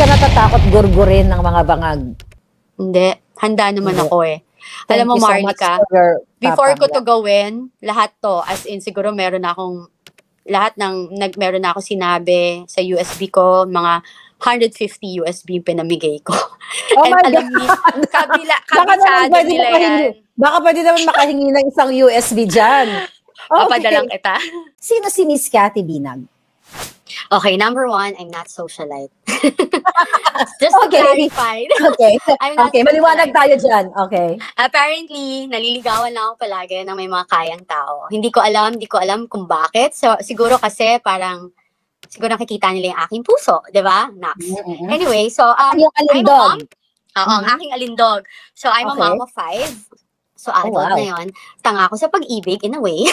ka natatakot gurgurin ng mga bangag? Hindi. Handa naman ako eh. Alam mo, Marlica, before ko to gawin, lahat to, as in, siguro meron akong, meron na ako sinabi sa USB ko, mga 150 USB pinamigay ko. Oh and my alam God! niyo, kabisado nila yan. Baka pwede naman makahingi ng isang USB dyan. Papadalang kita. Sino si Miss Cathy Binag? Okay, number 1, I'm not socialite. Just to clarify. Okay, maliwanag tayo dyan. Okay. Apparently, naliligawan lang ako palagi ng may mga kayang tao. Hindi ko alam kung bakit. So, siguro kasi parang, siguro nakikita nila yung aking puso, di ba? Nax. Anyway, so, yung alindog. Ang aking alindog. So, I'm a mom of 5. So, adult na yun. Tanga ako sa pag-ibig, in a way.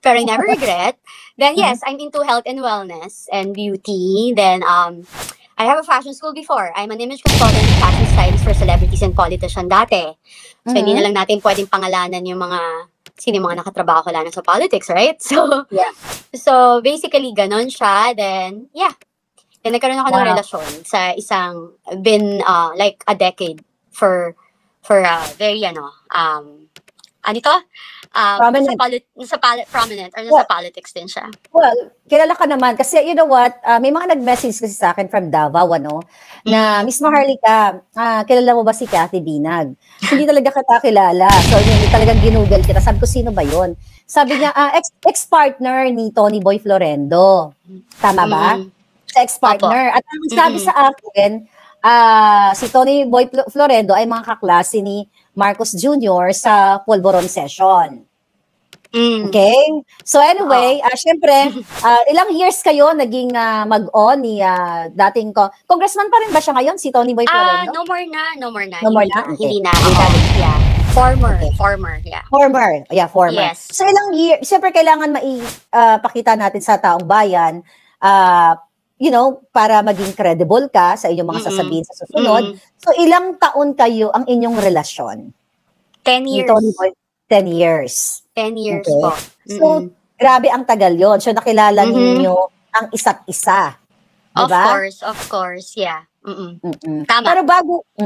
Pero I never regret. Then, yes, I'm into health and wellness and beauty. Then, I have a fashion school before. I'm an image consultant and fashion stylist for celebrities and politicians dati. So, hindi na lang natin pwedeng pangalanan yung sino yung mga nakatrabaho ko lang sa politics, right? So, so basically, ganon siya. Then, yeah. Then, nagkaroon ako ng relasyon sa isang, like a decade for very, prominent. Prominent or nasa politics din siya. Well, kilala ka naman kasi you know what, may mga nag-message kasi sa akin from Davao, na Miss Maharlika, kilala mo ba si Cathy Binag? Hindi talaga kita kilala. So, hindi talagang ginugol kita. Sabi ko, sino ba yun? Sabi niya, ex-partner ni Tony Boy Florendo. Tama ba? Ex-partner. At ang sabi sa akin, si Tony Boy Florendo ay mga kaklase ni Marcos Jr. sa Polvoron session. Okay? So anyway, syempre, ilang years kayo naging mag-on ni dating congressman pa rin ba siya ngayon, si Tony Boy Florendo? No more na. Okay. Hindi na. Yeah. Former. Yes. So ilang years, syempre kailangan pakita natin sa taong bayan, you know, para maging credible ka sa inyong mga sasabihin sa susunod. So, ilang taon kayo ang inyong relasyon? 10 years. 10 years. 10 years po. So, grabe ang tagal yon. So, nakilala ninyo ang isa't isa. Diba? Of course, yeah. Tama.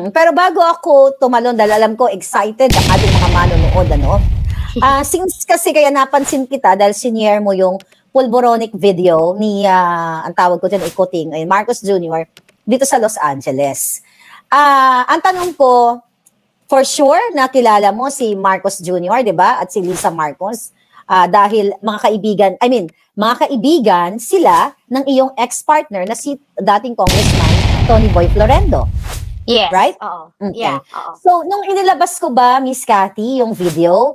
Pero bago ako tumalon, dahil alam ko, excited ang ating mga manonood, since kasi kaya napansin kita, dahil senior mo yung pulboronic video ni, ang tawag ko dyan, ikuting, Marcos Jr. dito sa Los Angeles. Ang tanong ko, for sure, nakilala mo si Marcos Jr., di ba? At si Lisa Marcos. Dahil mga kaibigan sila ng iyong ex-partner na si dating Congressman Tony Boy Florendo. Yes. Right? Oo. Okay. Yeah. So, nung inilabas ko ba, Miss Cathy, yung video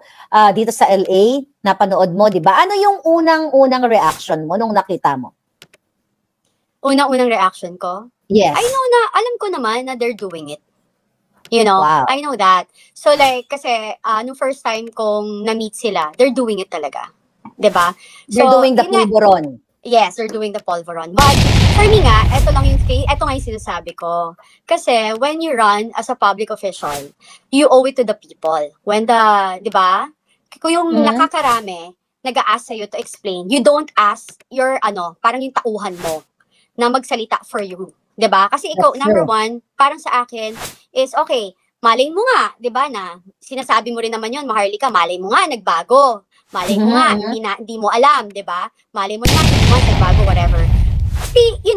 dito sa LA, napanood mo, di ba? Ano yung unang reaction mo nung nakita mo? Unang reaction ko? Yes. Alam ko naman na they're doing it. You know, I know that. So like, kasi, nung first time kong na-meet sila, they're doing it talaga. Diba? They're doing the pulveron. Yes, they're doing the pulveron. But, for me nga, ito nga yung sinasabi ko. Kasi, when you run as a public official, you owe it to the people. When diba? Kung yung nakakarami, nag-a-ask sa'yo to explain, you don't ask your, parang yung tauhan mo na magsalita for you. Diba? Kasi ikaw, number one, parang sa akin, is okay, malay mo nga, diba, na sinasabi mo rin naman yun, Maharlika, malay mo nga, nagbago. Malay mo nga, hindi mo alam, diba? Malay mo nga, nagbago, whatever.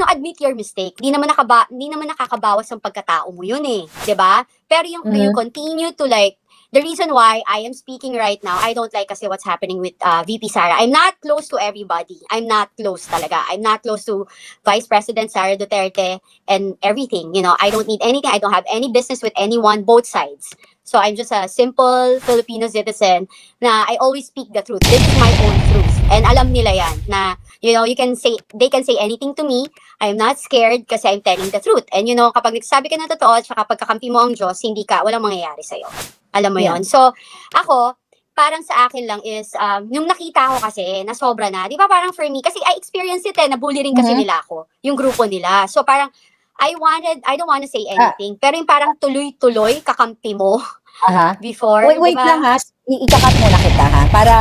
Admit your mistake. Di naman nakakabawas ang pagkatao mo yun diba? Pero you continue to like, the reason why I am speaking right now, I don't like kasi what's happening with VP Sara. I'm not close to everybody. I'm not close talaga. I'm not close to Vice President Sara Duterte and everything. I don't need anything. I don't have any business with anyone, both sides. So I'm just a simple Filipino citizen na I always speak the truth. This is my own truth. And alam nila yan na, they can say anything to me. I'm not scared kasi I'm telling the truth. And kapag nagsasabi ka ng totoo at saka pagkakampi mo ang Diyos, walang mangyayari sa'yo. Alam mo yon. So, ako, parang sa akin lang is, nung nakita ko kasi, na sobra na, di ba parang for me, kasi I experienced it nabully rin kasi nila ako, yung grupo nila. So, parang, I don't wanna say anything, pero yung parang tuloy-tuloy, kakampi mo, before. Wait lang ikakat muna kita para,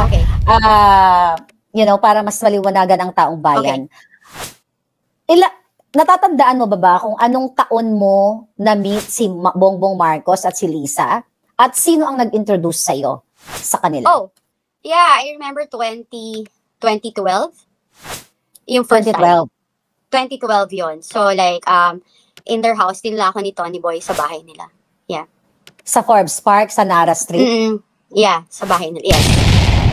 para mas maliwanagan ang taong bayan. Okay. natatandaan mo ba kung anong taon mo na-meet si Bongbong Marcos at si Lisa? At sino ang nag-introduce sa'yo sa kanila? Oh, yeah, I remember 2012. Yung first 2012. time. 2012 yun. So, like, in their house, dinala ako ni Tony Boy sa bahay nila. Yeah. Sa Forbes Park, sa Nara Street? Mm-mm. Yeah, sa bahay nila. Yes.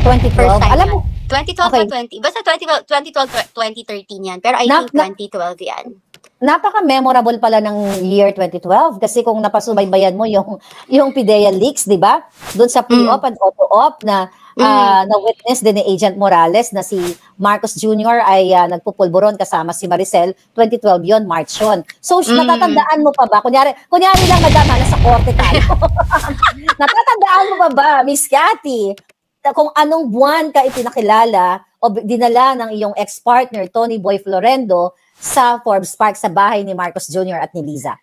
2012. First time Alam yan. mo, 2012 Okay. or 20. Basta 2012, 2013 yan. Pero I Na- think 2012 yan. napaka-memorable pala ng year 2012 kasi kung napasubaybayan mo yung PIDEA leaks, di ba? Doon sa pre-op and auto-op na na-witness din ni Agent Morales na si Marcos Jr. ay nagpupulburon kasama si Maricel. 2012 yon, March yun. So, natatandaan mo pa ba? Kunyari lang, madama, nasa korte tayo. Natatandaan mo pa ba, Miss Cathy, kung anong buwan ka ipinakilala o dinala ng iyong ex-partner, Tony Boy Florendo, sa Forbes Park sa bahay ni Marcos Jr. at ni Liza?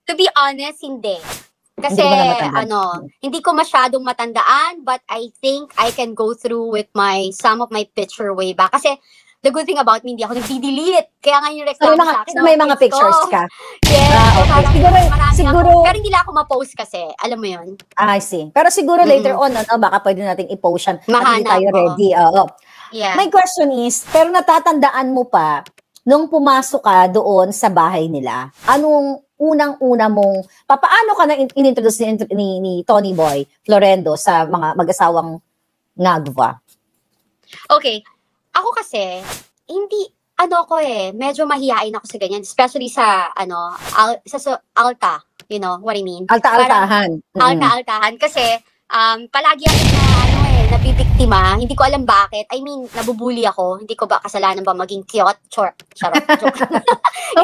To be honest, hindi. Kasi, Hindi mo na matandaan. hindi ko masyadong matandaan, but I think I can go through with some of my picture way back. Kasi, the good thing about me, hindi ako nagdi-delete. Kaya nga yung reklamo sa akin. May mga pictures ka. Yes. Okay. Parang Siguro, pero hindi lang ako ma-post kasi. Alam mo yun? I see. Pero siguro later on, baka pwede nating i-post yan. At hindi Mahanap, tayo ready. Oo. Yeah. My question is, pero natatandaan mo pa, nung pumasok ka doon sa bahay nila, anong unang-una mong, paano ka na inintroduce ni Tony Boy Florendo sa mga mag-asawang Ngagva? Okay. Ako kasi, medyo mahihain ako sa ganyan. Especially sa, sa alta. You know what I mean? Alta-altahan. Alta-altahan. Kasi, palagi ako nabibiktima. Hindi ko alam bakit. I mean, nabubuli ako. Hindi ko ba kasalanan ba maging cute? Charot. Joke.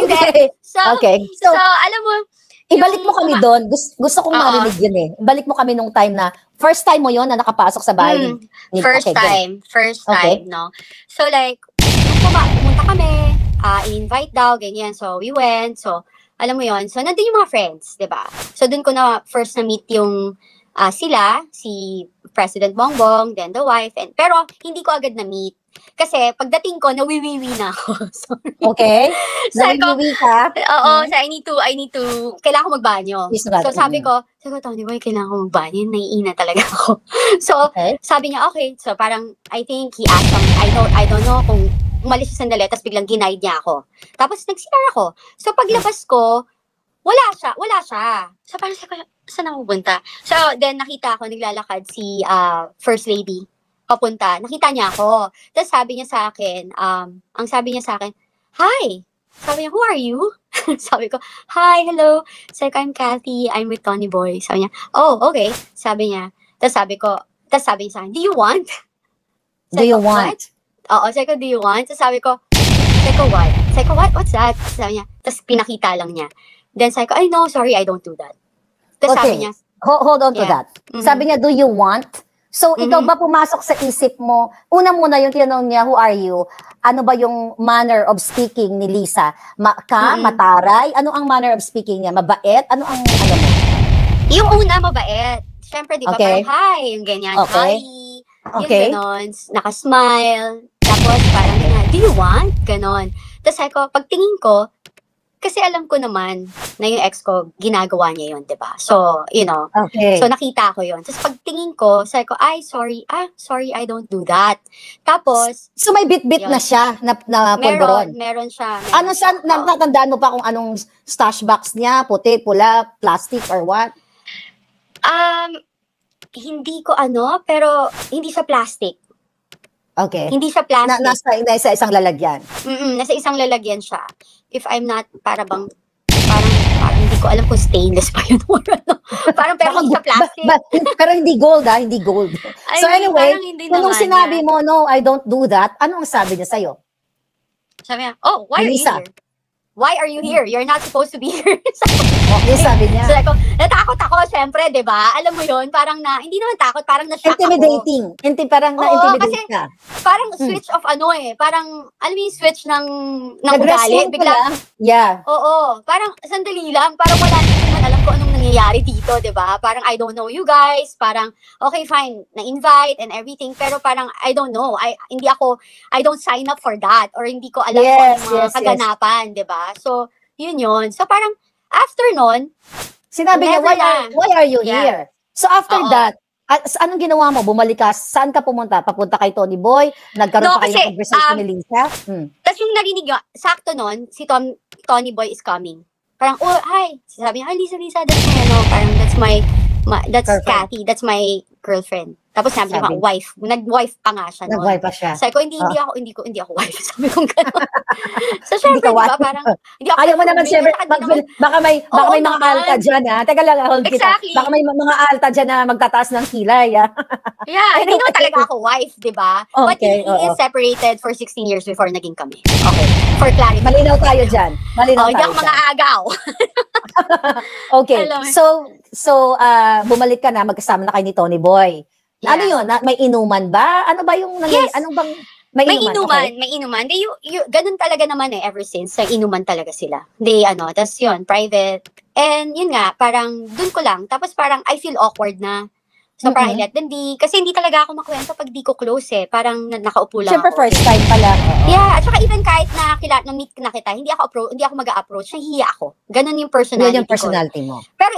Okay. So, alam mo, ibalik mo kami doon. Gusto kong marinig yun eh. Ibalik mo kami nung time na, first time mo yon na nakapasok sa bahay. First time, no? So like, pumunta kami, invite daw, ganyan. So we went, so alam mo yon. So nandun yung mga friends, di ba? So dun ko na first na meet yung sila, si President Bongbong, then the wife, pero hindi ko agad na meet. Kasi pagdating ko, nawiwiwi na ako. Sorry. Okay. Nawiwiwi ka? Oo, so I need to, kailangan ko magbanyo. So sabi ko, Tony Boy, kailangan ko magbanyo, naiina talaga ako. So, sabi niya, okay. So parang, I think he asked some, I don't know kung umalis siya sandali, tapos biglang ginaid niya ako. Tapos nag-CR ako. So paglabas ko, wala siya. So parang sabi ko, saan ako pupunta? So then nakita ko, naglalakad si First Lady. Papunta, nakita niya ako. Tapos sabi niya sa akin, ang sabi niya sa akin, hi! Sabi niya, who are you? Sabi ko, hi, hello. Sabi ko, I'm Cathy, I'm with Tony Boy. Sabi niya, oh, okay. Sabi niya, tapos sabi niya sa akin, do you want? Do you want? Oo, sabi ko, do you want? Tapos sabi ko, what? Sabi ko, what? What's that? Sabi niya, tapos pinakita lang niya. Then sabi ko, ay no, sorry, I don't do that. Tapos sabi niya, hold on to that. Sabi niya, do you want? So, ikaw ba pumasok sa isip mo, una muna yung tinanong niya, who are you? Ano ba yung manner of speaking ni Lisa? Mataray? Ano ang manner of speaking niya? Mabait? Ano ang mo? Yung una, mabait. Siyempre, di ba, parang hi, yung ganyan, hi. Yung ganon, nakasmile. Tapos, parang ganyan, do you want? Ganon. Tapos, sabi ko, pagtingin ko, kasi alam ko naman na yung ex ko, ginagawa niya yun, di ba? So, you know. Okay. So, nakita ko yun. Tapos, pagtingin ko, sabi ko, sorry, I don't do that. Tapos, so may bit-bit na siya na pulburon? Meron siya. Ano siya, natatandaan mo pa kung anong stash box niya? Puti, pula, plastic, or what? Hindi ko pero hindi siya plastic. Okay. Hindi siya plastic. Nasa isang lalagyan. Nasa isang lalagyan siya. If I'm not, parang hindi ko alam kung stainless pa yun or ano. Parang pero hindi siya plastic. Pero hindi gold hindi gold. So anyway, nung sinabi mo, no, I don't do that, ano ang sabi niya sa'yo? Sabi niya, oh, why are you here? Why are you here? You're not supposed to be here. Okay, sabi niya. So, natakot ako, syempre, di ba? Alam mo yun, parang hindi naman takot, parang na-shock intimidating. Parang na-intimidate ka. Parang switch of parang, alam mo yung switch ng ugali. Bigla. Yeah. Oo, parang sandali lang, parang wala naman alam ko anong nangyayari dito, di ba? Parang I don't know you guys, parang, okay, fine, na-invite and everything, pero parang, I don't know, I don't sign up for that, or hindi ko alam kung ano mga kaganapan, di ba? ba? So, yun. So, parang, after nun, Sinabi niya, never why are you Yeah. here? So after Oo. that, anong ginawa mo? Bumalik ka? Saan ka pumunta? Papunta kay Tony Boy? Nagkaroon No, pa kayo kasi, ng conversation ni Lisa? tas yung narinig nyo, sakto nun, si Tony Boy is coming. Parang, oh, hi. Sabi niya, Lisa, that's my, parang that's Girlfriend. Cathy, that's my girlfriend. Tapos sabi niya, Sabi. wife. Nag-wife pa nga siya nun. Nag-wife pa siya. Sabi ko, hindi ako wife. Sabi ko gano'n. So, syempre, Hindi ka diba, wife. parang, hindi ako Ayaw mo naman, roommate, syempre, at saka di naman- baka may Oo mga naman. alta dyan, ha? Teka lang, hold kita. Exactly. Baka may mga alta dyan na magtataas ng kilay, ha? Yeah, hindi naman talaga ako wife, di ba? But Okay, he is oo. separated for 16 years before naging kami. Okay. For clarity. Malinaw tayo dyan. Malinaw Hindi tayo ako mga dyan. agaw. Okay, Alam mo. so bumalik ka na, magkasama na kayo ni Tony Boy. Yeah. Ano yun? May inuman ba? Ano ba yung Yes. Ano bang may inuman? May inuman. Ganun talaga naman ever since. Sa inuman talaga sila. Tas yun, private. And yun nga, parang dun ko lang. Tapos parang I feel awkward na. So parang I let them be. Kasi hindi talaga ako makwento pag di ko close eh. Parang nakaupo lang Siyempre ako. first time pa lang. Yeah, at saka even kahit na-meet na kita, hindi ako mag-a-approach, nahihiya ako. Ganun yung personality Yun yung personality mo. Pero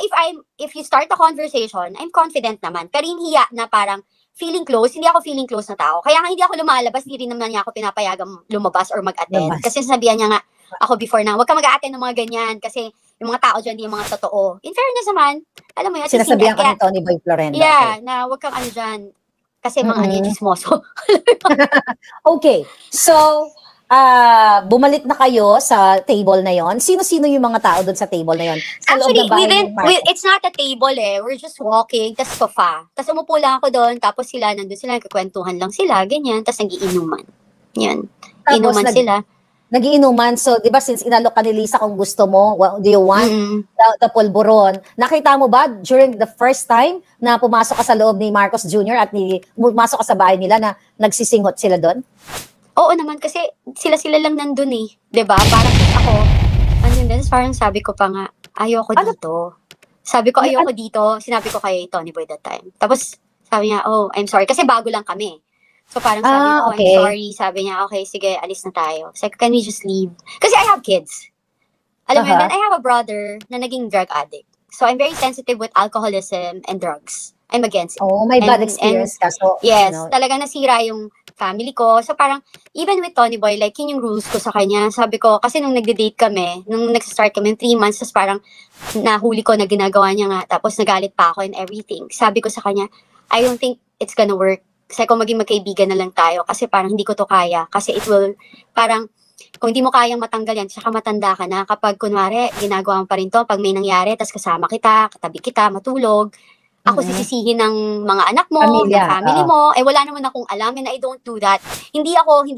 if you start a conversation, I'm confident naman. Pero yung hiya na parang feeling close, hindi ako feeling close na tao. Kaya nga hindi ako lumalabas, hindi rin naman niya ako pinapayagang lumabas or mag-attend. Lumabas. Kasi sabihan niya nga, ako before na, huwag ka mag-attend ng mga ganyan kasi yung mga tao dyan, hindi yung mga totoo. In fairness naman, alam mo yun. Sinasabihan ka ni Tony Boy Florenda. Yeah, na huwag kang ano dyan. Kasi mga ano yung chismoso. Okay, so, bumalik na kayo sa table na yon. Sino-sino yung mga tao doon sa table na yon? Sa loob Actually, ng bahay ni Marcos. it's not a table eh. We're just walking, tas sofa. Tas umupo lang ako doon, tapos nandun sila, nagkakwentuhan lang sila, ganyan, tas nagiinuman. Yan. Tapos Inuman sila. Nagiinuman. So, di ba, since inalok ka ni Lisa kung gusto mo, do you want the pulburon? Nakita mo ba during the first time na pumasok ka sa loob ni Marcos Jr. at pumasok ka sa bahay nila na nagsisinghot sila doon? Oo naman, kasi sila lang nandun eh. 'Di ba? Parang ako, parang sabi ko pa nga, ayoko dito. Sabi ko, ayoko dito. Sinabi ko kay Tony Boy that time. Tapos, sabi niya, oh, I'm sorry. Kasi bago lang kami. So, parang sabi ko, okay. I'm sorry. Sabi niya, okay, sige, alis na tayo. Sabi ko, can we just leave? Kasi I have kids. Alam mo yun, I have a brother na naging drug addict. So, I'm very sensitive with alcoholism and drugs. I'm against it. Oh, may bad experience ka. So, yes, talagang nasira yung family ko. So parang, even with Tony Boy, like yun yung rules ko sa kanya. Sabi ko, kasi nung nagde-date kami, nung nag-start kami, 3 months, tapos parang nahuli ko na ginagawa niya nga, tapos nagalit pa ako and everything. Sabi ko sa kanya, I don't think it's gonna work. Kasi kung maging magkaibigan na lang tayo, kasi parang hindi ko to kaya. Kasi it will, parang, kung hindi mo kayang matanggal yan, saka matanda ka na, kapag kunwari, ginagawa mo pa rin to, pag may nangyari, tapos kasama kita, katabi kita, matulog, ako sisisihin ng mga anak mo, Pamilya, ng family mo, wala naman akong alam and I don't do that. Hindi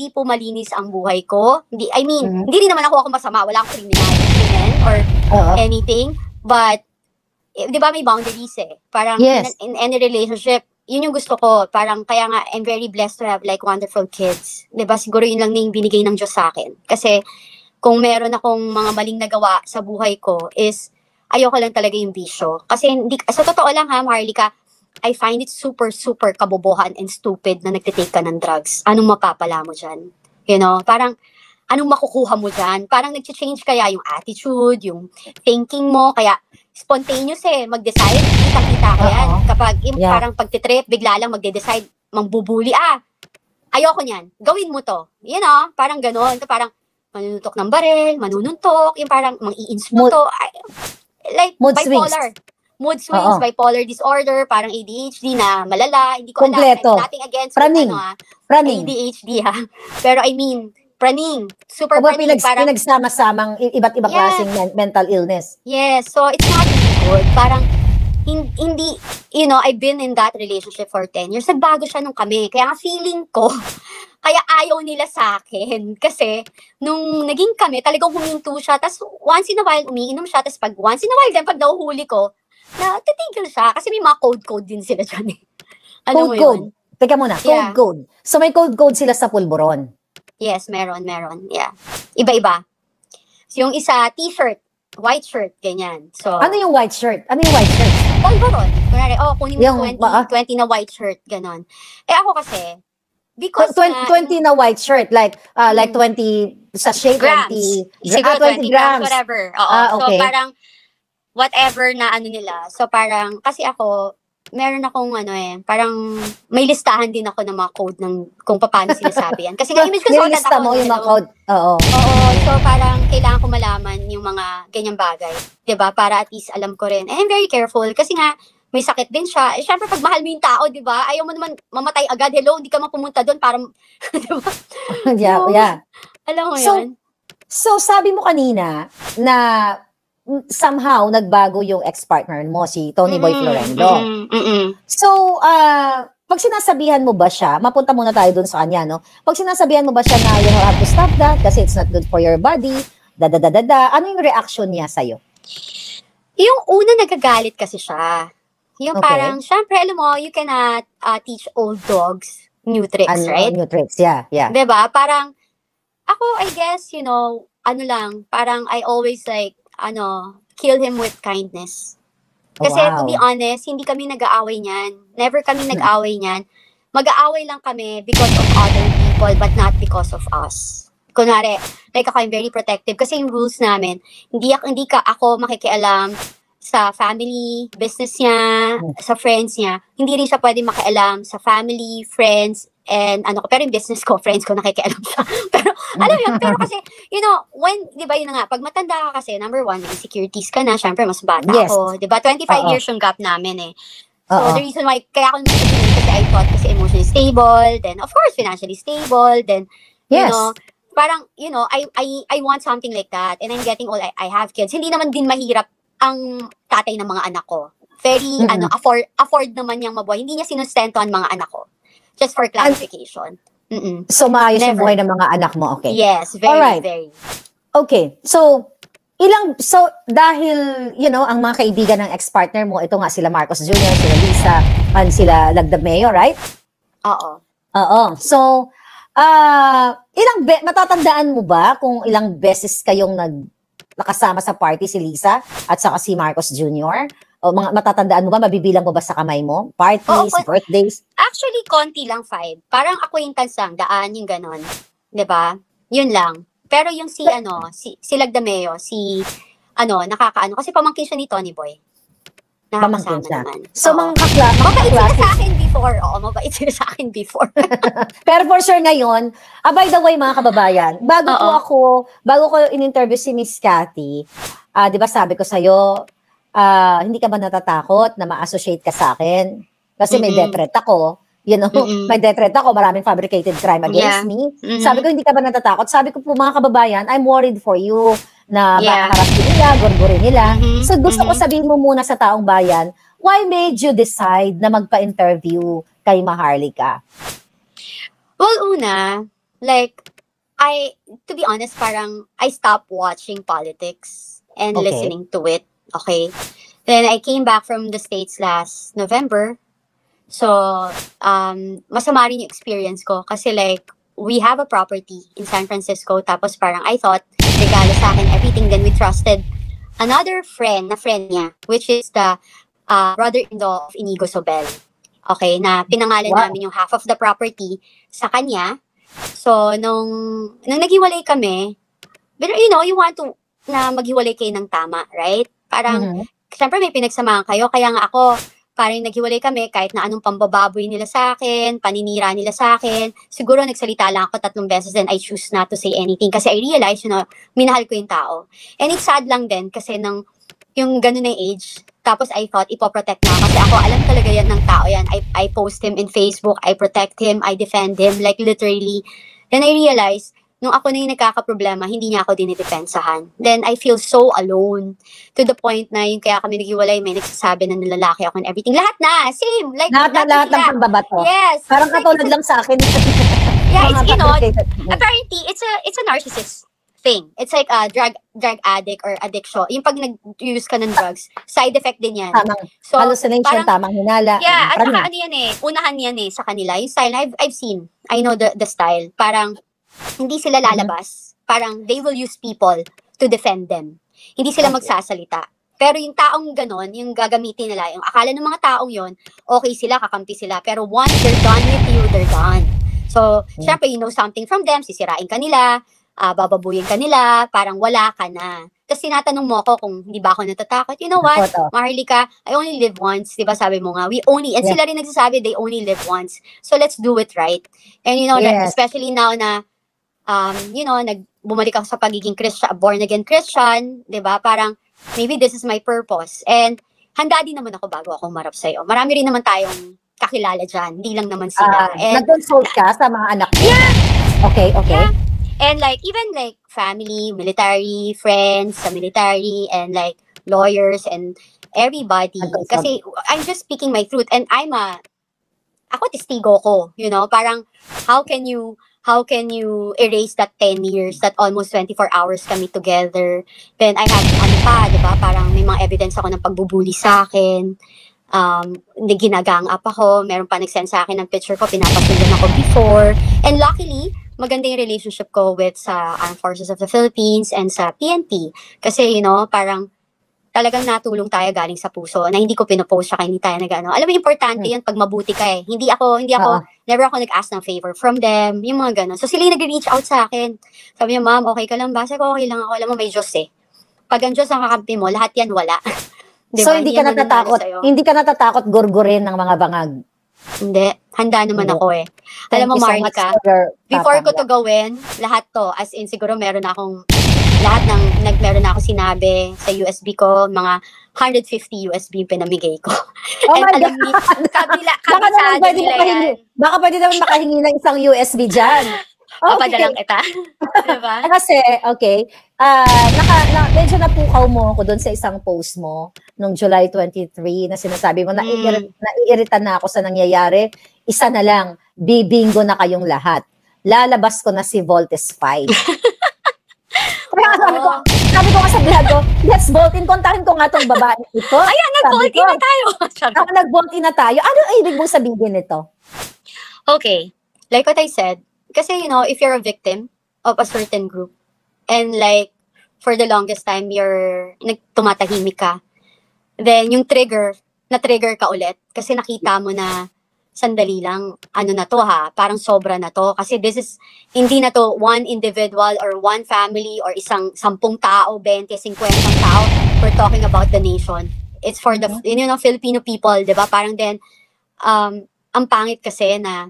po malinis ang buhay ko. Hindi rin naman ako masama, wala akong criminal or anything. But, di ba may boundaries eh. Parang in any relationship, yun yung gusto ko. Parang kaya nga, I'm very blessed to have like wonderful kids. Di ba? Siguro yun lang na yung binigay ng Diyos sa akin. Kasi, kung meron akong mga maling nagawa sa buhay ko is, ayoko lang talaga yung bisyo. Kasi sa totoo lang ha, Maharlika, I find it super, super kabobohan and stupid na nagtitake ka ng drugs. Anong mapapala mo dyan? You know, parang, anong makukuha mo dyan? Parang nag-change kaya yung attitude, yung thinking mo, kaya spontaneous mag-decide, kita-kita ka yan. Kapag parang pagtitrip, bigla lang magde-decide, mangbubuli, ayoko niyan, gawin mo to. You know, parang ganon, parang manunutok ng baril, manununtok, yung parang mang-i-ins mo to. Like, mood bipolar. Swings. Mood swings, bipolar disorder, parang ADHD na malala, hindi ko Kompleto. alam. Nothing against praning. Praning. ADHD Pero I mean, praning. Super praning. Pinagsama-samang iba't ibang klaseng mental illness. Yes, so it's not really good. Parang, hindi, you know, I've been in that relationship for 10 years. Nagbago siya nung kami. Kaya nga feeling ko, kaya ayaw nila sa akin. Kasi, nung naging kami, talagang huminto siya. Tapos, once in a while, umiinom siya. Tapos, once in a while, then pag nahuhuli ko, titigil siya. Kasi may mga code din sila dyan eh. Ano code. Teka muna, code. So, may code sila sa pulburon. Yes, meron. Yeah. Iba-iba. So, yung isa, t-shirt. White shirt, ganyan. So, ano yung white shirt? Pulburon. Kunwari, kunin mo yung 20 na white shirt, ganon. Ako kasi, Because 20 na white shirt, like 20 sachet, grams. 20, Siguro 20 grams, whatever. Oo. okay. So, parang, whatever na ano nila. So, parang, kasi ako, meron akong parang may listahan din ako ng mga code ng kung paano sinasabi yan. Kasi nga, image consultant Nilista ako. mo yung mga code. Oo. Oo. So, parang kailangan ko malaman yung mga ganyang bagay. 'Di ba? Para at least alam ko rin. And I'm very careful. Kasi nga, may sakit din siya. Syempre, pag mahal mo yung tao, 'di ba? Ayaw mo naman mamatay agad. Hello, hindi ka mapumunta doon para, 'di ba? Yeah. Alam mo So, yun? So, sabi mo kanina na somehow nagbago yung ex-partner mo, si Tony Boy Florendo. So, pag sinasabihan mo ba siya, mapunta muna tayo dun sa kanya, no? Pag sinasabihan mo ba siya na you have to stop that kasi it's not good for your body, ano yung reaction niya sa'yo? Yung una nagagalit kasi siya. Yung Okay. parang, syempre, alam mo, you cannot teach old dogs new tricks, right? New tricks, yeah. 'Di ba? Parang, ako, I guess, parang I always kill him with kindness. Kasi to be honest, hindi kami nag-aaway niyan. Never kami nag-aaway niyan. Mag-aaway lang kami because of other people but not because of us. Kunwari, like ako, I'm very protective kasi yung rules namin, hindi ako makikialam sa family, business niya, sa friends niya. Hindi rin siya pwede makialam sa family, friends, and pero yung business ko, friends ko, nakikialam siya. Pero, alam yun, pero kasi, di ba yun na nga, pag matanda ka kasi, number one, may insecurities ka na, syempre, mas bata ako. Di ba? 25 years yung gap namin eh. So, the reason why, kaya ako nagsasabihin kasi I thought kasi emotionally stable, then, of course, financially stable, then, parang, I want something like that, and I'm getting old, I have kids. Hindi naman din mahirap ang tatay ng mga anak ko. Very, afford naman niyang mabuhay. Hindi niya sinustento ang mga anak ko. Just for clarification. So, maayos yung buhay ng mga anak mo, okay? Yes, very, very. Okay, so, dahil, ang mga kaibigan ng ex-partner mo, ito nga sila Marcos Jr., sila Lisa, and sila Lagdameo, right? Oo. So, matatandaan mo ba kung ilang beses kayong nakasama sa party si Lisa at saka si Marcos Jr.? O matatandaan mo ba? Mabibilang mo ba sa kamay mo? Parties, birthdays? Actually, konti lang, 5. Parang acquaintance lang, daan, yung ganon. 'Di ba? Yun lang. Pero yung si Lagdameo, nakakaano. Kasi pamangkin siya ni Tony Boy. Pamangkin siya. Naman. So, mabait sila sa akin before. Oo, mabait sila sa akin before. Pero for sure ngayon, by the way, mga kababayan, bago ko in-interview si Miss Cathy, di ba sabi ko sa'yo, hindi ka ba natatakot na ma-associate ka sa akin? Kasi may death threat ako. May death threat ako, maraming fabricated crime against me. Sabi ko, hindi ka ba natatakot? Sabi ko po, mga kababayan, I'm worried for you na makaharapin nila, gurgurin nila. So gusto ko sabihin mo muna sa taong bayan, why made you decide na magpa-interview kay Maharlika? Well, una, to be honest, parang I stopped watching politics and listening to it. Okay. Then I came back from the States last November. So, masama rin yung experience ko. Kasi we have a property in San Francisco. Tapos parang I thought, regalo sa akin everything. Then we trusted another friend niya, which is the brother-in-law of Inigo Sobel. Okay, na pinangalan namin yung half of the property sa kanya. So, nung naghiwalay kami, but you want to na maghiwalay kayo ng tama, right? Parang, siyempre may pinagsamahan kayo, kaya nga ako, parang naghiwalay kami, kahit na anong pambababoy nila sa akin, paninira nila sa akin, siguro nagsalita lang ako 3 beses, then I choose not to say anything, kasi I realize, minahal ko yung tao. And it's sad lang din, kasi yung ganun na age, tapos I thought, ipoprotect na, kasi ako, alam talaga yan ng tao yan, I post him in Facebook, I protect him, I defend him, literally. Then I realized, nung ako na yung nagkakaproblema, hindi niya ako dinidepensahan. Then I feel so alone. To the point na yung kaya kami naghiwalay, may nagsasabi na nilalaki ako and everything. Lahat na! Same! Lahat ng pambabato. Yes! Parang katulad lang sa akin. Yeah, apparently, it's a narcissist thing. It's like a drug addict or addiction. Yung pag nag-use ka ng drugs, side effect din yan. So, hallucination, tamang hinala. Yeah, at saka unahan yan sa kanila. Yung style, I've seen. I know the style. Parang, hindi sila lalabas. Parang they will use people to defend them. Hindi sila magsasalita. Pero yung taong ganon, yung gagamitin nila, yung akala ng mga taong yon, okay sila, kakampi sila. Pero once they're done with you, they're done. So, syempre, you know something from them, sisirain ka nila, bababuyin ka nila, parang wala ka na. Tapos tinatanong mo ako kung hindi ba ako natatakot. You know what, Maharlika, I only live once. Diba sabi mo nga, and sila rin nagsasabi, they only live once. So let's do it right. And you know, especially now na, you know, bumalik ako sa pagiging born again Christian, diba? Parang, maybe this is my purpose. And handa din naman ako bago ako marap sa'yo. Marami rin naman tayong kakilala dyan. Hindi lang naman sila. Nag-consult ka sa mga anak mo? Yeah. Okay. Yeah. And like, even like family, military, friends sa military, and like lawyers and everybody. Kasi I'm just speaking my truth. And ako testigo ko, you know, parang how can you erase that 10 years, that almost 24 hours kami together? Then I have, diba, parang may mga evidence ako ng pagbubuli sa akin. Ginagang up ako, meron pa nag-send sa akin ng picture ko, pinapasundan ako before. And luckily, maganda yung relationship ko with sa Armed Forces of the Philippines and sa PNP. Kasi, you know, parang talagang natulong tayo galing sa puso na hindi ko pinopost siya, hindi tayo nag-ano. Alam mo, importante yun pag mabuti ka eh. Never ako nag-ask ng favor from them, yung mga gano'n. So sila yung nag-reach out sa akin. Sabi niya, ma'am, okay ka lang ba? Sabi ko, okay lang ako. Alam mo, may Diyos eh. Pag ang Diyos ang kakampi mo, lahat yan wala. Diba? So hindi ka natatakot gurgurin ng mga bangag? Hindi. Handa naman ako eh. Alam mo, Maharlika, before ko to gawin, lahat to, as in siguro meron na akong sinabi sa USB ko, mga 150 USB yung pinamigay ko. Oh my God! Baka pwede naman makahingi ng isang USB dyan. Papadalang kita. Diba? Kasi, okay, medyo napukaw mo ako doon sa isang post mo noong July 23 na sinasabi mo, naiirita na ako sa nangyayari. Isa na lang, bibingo na kayong lahat. Lalabas ko na si Voltes 5. Kaya sabi ko nga sa vlog ko, let's vote in. Kontahin ko nga itong babae ito. Ayan, nag-vote in na tayo. Nag-vote in na tayo. Ano ang ibig mong sabihin nito? Okay. Like what I said, kasi, you know, if you're a victim of a certain group, and like, for the longest time, tumatahimik ka, then yung na-trigger ka ulit, kasi nakita mo na, sandali lang, ano na to ha, parang sobra na to, kasi hindi na to one individual or one family or 10 tao, 20, 50 tao, we're talking about the nation. It's for the, you know, Filipino people, di ba? Parang then, ang pangit kasi na,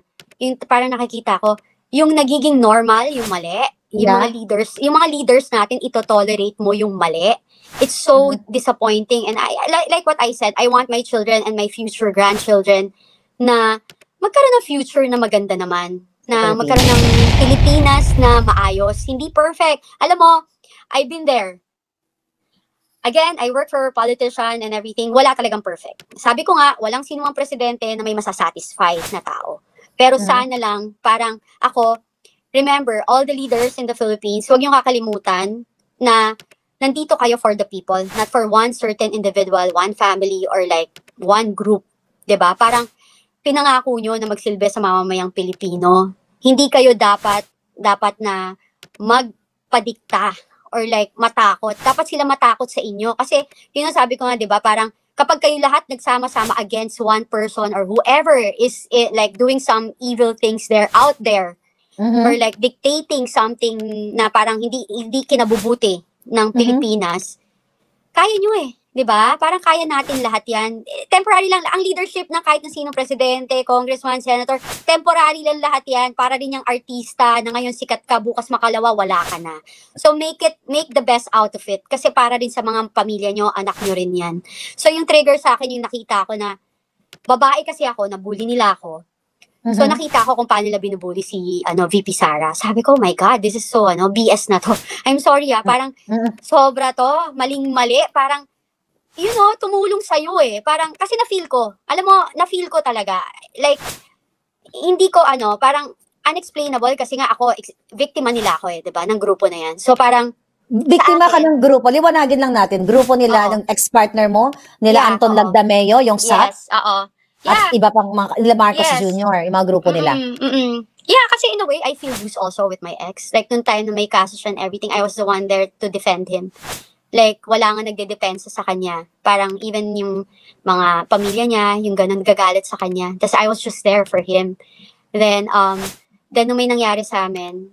parang nakikita ko, yung nagiging normal, yung mali, yung mga leaders natin, ito-tolerate mo yung mali. It's so disappointing. And like what I said, I want my children and my future grandchildren na magkaroon ng future na maganda naman. Na magkaroon ng Pilipinas na maayos. Hindi perfect. Alam mo, I've been there. Again, I work for a politician and everything. Wala talagang perfect. Sabi ko nga, walang sino ang presidente na may masasatisfy na tao. Pero sana lang, parang ako, remember, all the leaders in the Philippines, huwag niyong kakalimutan na nandito kayo for the people, not for one certain individual, one family, or like one group. 'Di ba? Parang pinangako niyo na magsilbi sa mamamayang Pilipino. Hindi kayo dapat na magpadikta or like matakot. Dapat sila matakot sa inyo. Kasi, yun ang sabi ko nga, 'di ba? Parang kapag kayo lahat nagsama-sama against one person or whoever is like doing some evil things out there, or like dictating something na parang hindi kinabubuti ng Pilipinas, kaya nyo eh. 'Di ba? Parang kaya natin lahat yan. Temporary lang. Ang leadership ng kahit na sinong presidente, congressman, senator, temporary lang lahat yan. Para din yung artista na ngayon sikat ka, bukas makalawa, wala ka na. So make the best out of it. Kasi para din sa mga pamilya nyo, anak nyo rin yan. So yung trigger sa akin, yung nakita ko na, babae kasi ako, nabully nila ako. So nakita ko kung paano nila binubully si VP Sara. Sabi ko, oh my God, this is so BS na to. I'm sorry parang sobra to, maling-mali, parang you know, tumulong sa'yo eh. Parang, kasi na-feel ko. Alam mo, na-feel ko talaga. Like, hindi ko parang unexplainable kasi nga ako, biktima nila ako eh, diba? Ng grupo na yan. So parang, biktima ka ng grupo. Liwanagin lang natin. Grupo nila, ng ex-partner mo, nila Anton Lagdameo, yung SAT. Yes, oo. At iba pang nila Marcos Jr., yung mga grupo nila. Yeah, kasi in a way, I feel used also with my ex. Like, nung time na may kaso siya and everything, I was the one there to defend him. Like, wala nga nagdedepensa sa kanya. Parang even yung mga pamilya niya, yung ganun gagalit sa kanya. Tapos I was just there for him. Then Then, nung may nangyari sa amin,